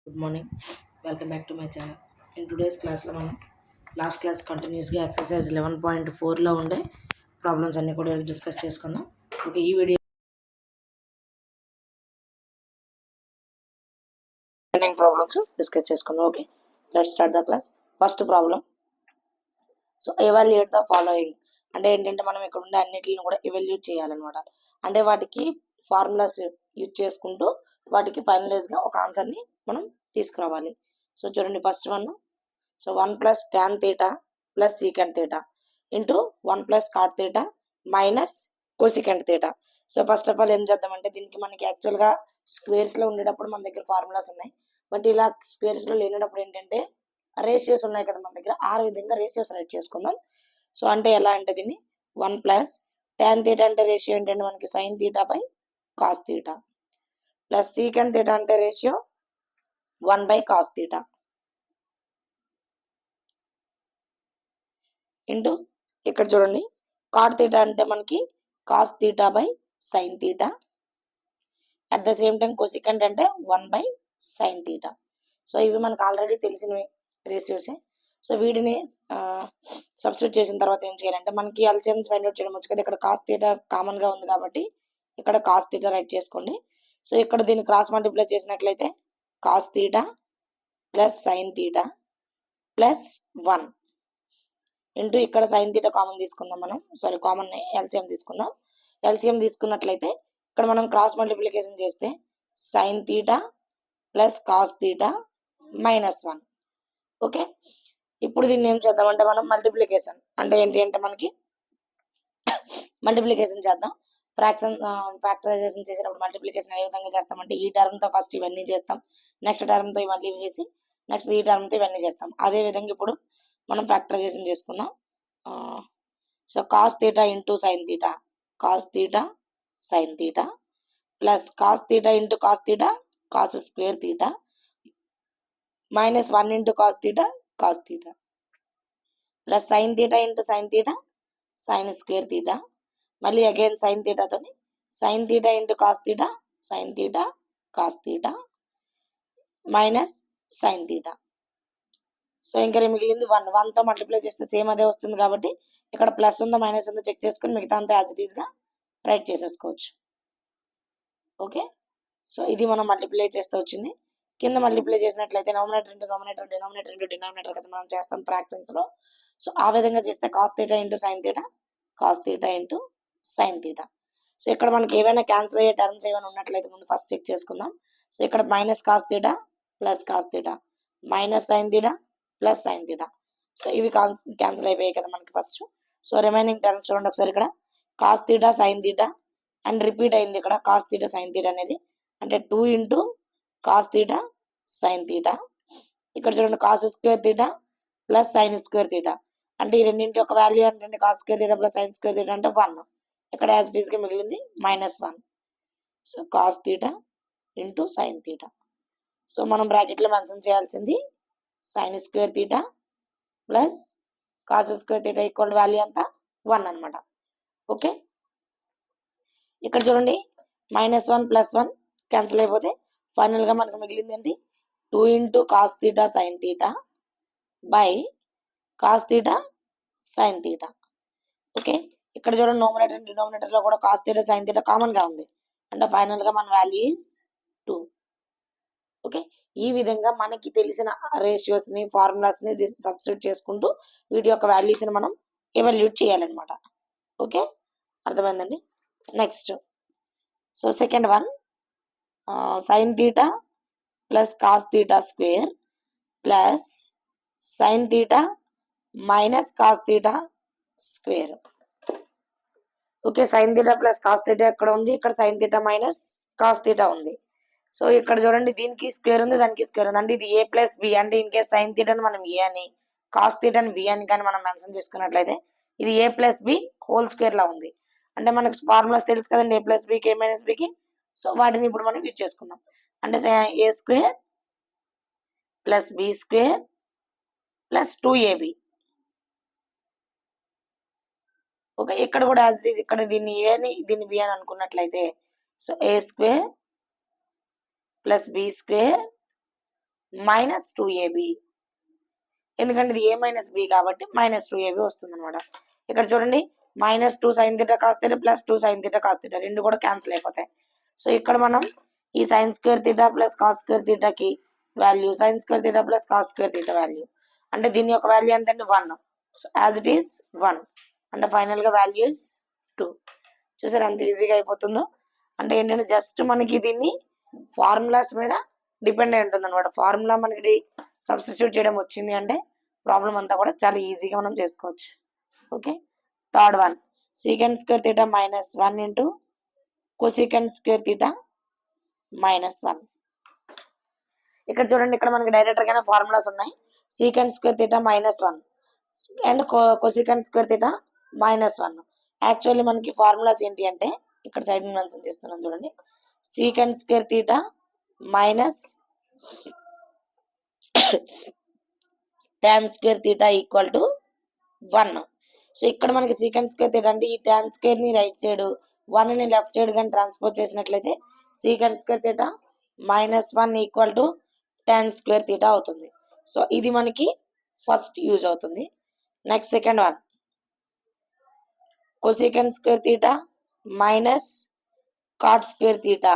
Good morning. Welcome back to my channel. In today's క్లాస్లో మనం last class కంటిన్యూస్గా exercise 11.4లో ఉండే ప్రాబ్లమ్స్ అన్నీ కూడా డిస్కస్ చేసుకుందాం. ఓకే, ఈ వీడియో ప్రాబ్లమ్స్ డిస్కస్ చేసుకుందాం. Okay, let's start the class. First problem, so evaluate the following అంటే ఏంటంటే మనం ఇక్కడ ఉండే అన్నిటిని కూడా ఎవాల్యుయేట్ చేయాలన్నమాట. అంటే వాటికి ఫార్ములాస్ యూజ్ చేసుకుంటూ వాటికి ఫైనలైజ్గా ఒక ఆన్సర్ని మనం తీసుకురావాలి. సో చూడండి, first one, so 1 plus tan theta plus secant theta into 1 plus cot theta minus cosecant theta. So first of all ఏం చేద్దామంటే దీనికి మనకి యాక్చువల్గా స్క్వేర్స్లో ఉండేటప్పుడు మన దగ్గర ఫార్ములాస్ ఉన్నాయి. బట్ ఇలా స్క్వేర్స్లో లేనప్పుడు ఏంటంటే రేషియోస్ ఉన్నాయి కదా మన దగ్గర, ఆ విధంగా రేషియోస్ రైట్ చేసుకుందాం. సో అంటే ఎలా అంటే దీన్ని 1 ప్లస్ ట్యాన్ తీటా అంటే రేషియో ఏంటంటే మనకి sine theta by cos theta plus secant theta అంటే ratio 1 by cos theta into ఇక్కడ చూడండి కాట్ తీటా అంటే మనకి cos theta by sine theta at the same time cosecant అంటే 1 బై సైన్ తీటా. సో ఇవి మనకు ఆల్రెడీ తెలిసినవి రేషియోసే. సో వీటిని సబ్స్టిట్యూట్ చేసిన తర్వాత ఏం చేయాలంటే మనకి ఎల్సిఎం ఫైండ్ అవుట్ చేయడం వచ్చు కదా. ఇక్కడ కాస్ తీటా కామన్ గా ఉంది కాబట్టి ఇక్కడ కాస్ తీటా రైట్ చేసుకోండి. సో ఇక్కడ దీన్ని క్రాస్ మల్టిప్లై చేసినట్లయితే cos theta plus sine theta plus 1 into ఇక్కడ సైన్ తీటా కామన్ తీసుకుందాం మనం, సారీ కామన్ ఎల్సిఎం తీసుకుందాం. ఎల్సిఎం తీసుకున్నట్లయితే ఇక్కడ మనం క్రాస్ మల్టిప్లికేషన్ చేస్తే sign theta plus cos theta minus 1. Okay, ఇప్పుడు దీన్ని ఏం చేద్దామంటే మనం మల్టిప్లికేషన్ అంటే ఏంటి అంటే మనకి మల్టిప్లికేషన్ చేద్దాం. ఫ్యాక్టరైజేషన్ చేసేటప్పుడు మల్టిప్లికేషన్ ఏ విధంగా చేస్తామంటే ఈ టర్మ్తో ఫస్ట్ ఇవన్నీ చేస్తాం, నెక్స్ట్ టర్మ్తో ఇవన్నీ చేసి నెక్స్ట్ ఈ టర్మ్తో ఇవన్నీ చేస్తాం. అదే విధంగా ఇప్పుడు మనం ఫ్యాక్టరైజేషన్ చేసుకుందాం. So cos theta into sine theta cos theta sine theta plus cos theta into cos theta cos square theta minus 1 into cos theta plus sine theta into sine theta sine square theta మళ్ళీ again sine తీటాతో sine theta into cos theta sine theta cos theta minus sine theta. So ఇంకా మిగిలింది 1తో multiply చేస్తే same అదే వస్తుంది కాబట్టి ఇక్కడ plus ఉందో మైనస్ ఉందో చెక్ చేసుకుని మిగతా అంతా యాజ్ ఇట్ ఈస్గా రైట్ చేసేసుకోవచ్చు. ఓకే, సో ఇది మనం మల్టిప్లై చేస్తే వచ్చింది. కింద మల్టిప్లై చేసినట్లయితే nominator into nominator denominator into denominator కదా మనం చేస్తాం ఫ్రాక్షన్స్లో. సో ఆ విధంగా చేస్తే cos theta into sine theta cos theta into sine theta. So ఇక్కడ మనకి ఏవైనా క్యాన్సిల్ అయ్యే టర్మ్స్ ఏమైనా ఉన్నట్లయితే ముందు ఫస్ట్ చెక్ చేసుకుందాం. సో ఇక్కడ minus cos theta plus cos theta minus sine theta plus sine theta. So ఇవి క్యాన్సిల్ అయిపోయాయి కదా మనకి ఫస్ట్. సో రిమైనింగ్ టర్మ్స్ చూడండి ఒకసారి, ఇక్కడ cos theta sine theta and repeat అయింది ఇక్కడ కాస్ తీటా సైన్ తీటా అనేది, అంటే 2 into cos theta sine theta. ఇక్కడ చూడండి cos square theta plus sign square theta, అంటే ఈ రెండింటి యొక్క వాల్యూ ఏంటంటే cos square theta plus sign square theta అంటే 1. ఇక్కడ యాజ్ ఇట్ ఈస్గా మిగిలింది -1. So cos theta into sine theta. So మనం బ్రాకెట్లో మెన్షన్ చేయాల్సింది sign square theta plus cos square theta equal value అంతా 1 అనమాట. ఓకే, ఇక్కడ చూడండి -1 ప్లస్ 1 క్యాన్సిల్ అయిపోతే ఫైనల్గా మనకు మిగిలింది ఏంటి 2 into cos theta sine theta by cos theta sine theta. Okay, ఇక్కడ చూడండి నోమినేటర్ డినామినేటర్లో కూడా కాస్ తీటా సైన్ తీటా కామన్గా ఉంది, అంటే ఫైనల్గా మన వాల్యూ ఈజ్ 2. ఓకే, ఈ విధంగా మనకి తెలిసిన రేషియోస్ని ఫార్ములాస్ని సబ్స్టిట్యూట్ చేసుకుంటూ వీటి యొక్క వాల్యూస్ని మనం ఎవాల్యూట్ చేయాలన్నమాట. ఓకే, అర్థమైందండి. Next, so second one, sign theta plus cos theta square plus sine theta minus cos theta square. Okay, sign theta plus cos theta ఎక్కడ ఉంది, ఇక్కడ sine theta minus cos theta ఉంది. సో ఇక్కడ చూడండి దీనికి square ఉంది దానికి స్క్వేర్ ఉంది, అంటే ఇది a ప్లస్ బి, అంటే ఇన్ కేస్ సైన్ తీటాని మనం ఏ అని కాస్ తీటాని బి అని కానీ మనం మెన్షన్ చేసుకున్నట్లయితే ఇది a plus B whole square లా ఉంది. అంటే మనకు ఫార్ములాస్ తెలుసు కదండి, a ప్లస్ బికి a మైనస్ బికి. సో వాటిని ఇప్పుడు మనం యూజ్ చేసుకుందాం. అంటే a square plus B square plus 2ab. Okay, ఇక్కడ కూడా యాజ్ ఇట్ ఈస్ ఇక్కడ దీన్ని ఏ అని దీన్ని బి అని అనుకున్నట్లయితే so a square plus B square minus 2ab, ఎందుకంటే ఇది a మైనస్ b కాబట్టి మైనస్ 2ab వస్తుంది అనమాట. ఇక్కడ చూడండి minus 2 sine theta cos theta plus 2 sine theta cos theta రెండు కూడా క్యాన్సిల్ అయిపోతాయి. సో ఇక్కడ మనం ఈ sine square theta plus cos square థీటాకి value sine square theta plus cos square theta value అంటే దీని యొక్క వాల్యూ ఎంత అండి 1. సో యాజ్ ఇట్ ఈస్ 1 అంటే ఫైనల్ గా వాల్యూ ఇస్ 2. చూసారు ఎంత ఈజీగా అయిపోతుందో. అంటే ఏంటంటే జస్ట్ మనకి దీన్ని ఫార్ములాస్ మీద డిపెండ్ అయి ఉంటుంది అనమాట. ఫార్ములా మనకి సబ్స్టిట్యూట్ చేయడం వచ్చింది అంటే ప్రాబ్లం అంతా కూడా చాలా ఈజీగా మనం చేసుకోవచ్చు. Okay, third one second square theta minus 1 into కొసీకెండ్ square theta minus 1. ఇక్కడ చూడండి ఇక్కడ మనకి డైరెక్టర్ గానే ఫార్ములాస్ ఉన్నాయి. Second square theta minus 1 and కొసీకెండ్ square theta minus 1. Actually మనకి ఫార్ములాస్ ఏంటి అంటే ఇక్కడ సైడ్ మెన్షన్ చేస్తున్నాను చూడండి. Second square theta minus tan square theta equal to 1. So ఇక్కడ మనకి సీకెండ్ స్క్వేర్ థీటా అంటే ఈ tan స్క్వేర్ ని రైట్ సైడ్ 1 ని లెఫ్ట్ సైడ్ కానీ ట్రాన్స్పోజ్ చేసినట్లయితే secant square theta minus 1 equal to tan square theta అవుతుంది. సో ఇది మనకి ఫస్ట్ యూజ్ అవుతుంది. Next second one cosecant square theta minus cot square theta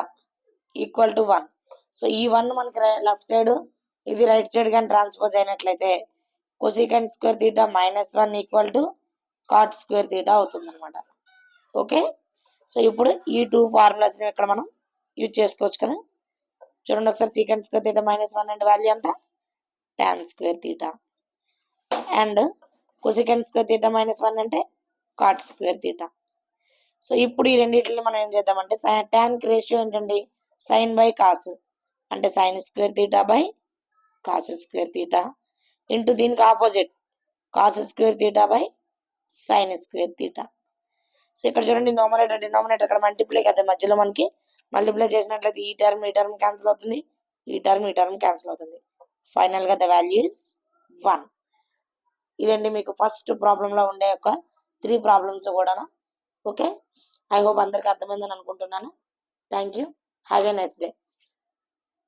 equal to 1. So ఈ 1 మనకి లెఫ్ట్ సైడ్ ఇది రైట్ సైడ్ కానీ ట్రాన్స్పోజ్ అయినట్లయితే cosecant square theta minus 1 equal to cot square theta అవుతుంది అనమాట. ఓకే, సో ఇప్పుడు ఈ టూ ఫార్ములాస్ ఇక్కడ మనం యూజ్ చేసుకోవచ్చు కదా. చూడండి ఒకసారి సీకెండ్ స్క్వేర్ థీటా మైనస్ 1 అంటే వాల్యూ ఎంత tan square theta and కొసీకెండ్ square theta minus 1 అంటే కాట్ స్క్వేర్ థీటా. సో ఇప్పుడు ఈ రెండింటిని మనం ఏం చేద్దామంటే tan కి రేషియో ఏంటండి సైన్ బై కాస్ అంటే sine square theta by cos square theta into దీనికి opposite cos square theta by sine square theta. So ఇక్కడ చూడండి నోమినేటర్ డినామినేటర్ ఇక్కడ మల్టిప్లై కదా మధ్యలో మనకి మల్టిప్లై చేసినట్లయితే ఈ టర్మ్ క్యాన్సిల్ అవుతుంది, ఈ టర్మ్ క్యాన్సిల్ అవుతుంది. ఫైనల్ గా ద వాల్యూ ఇస్ 1. ఇదండి మీకు ఫస్ట్ ప్రాబ్లం లో ఉండే ఒక 3 ప్రాబ్లమ్స్ కూడా. ఓకే, ఐ హోప్ అందరికి అర్థమైందని అనుకుంటున్నాను. Thank you, have a nice day.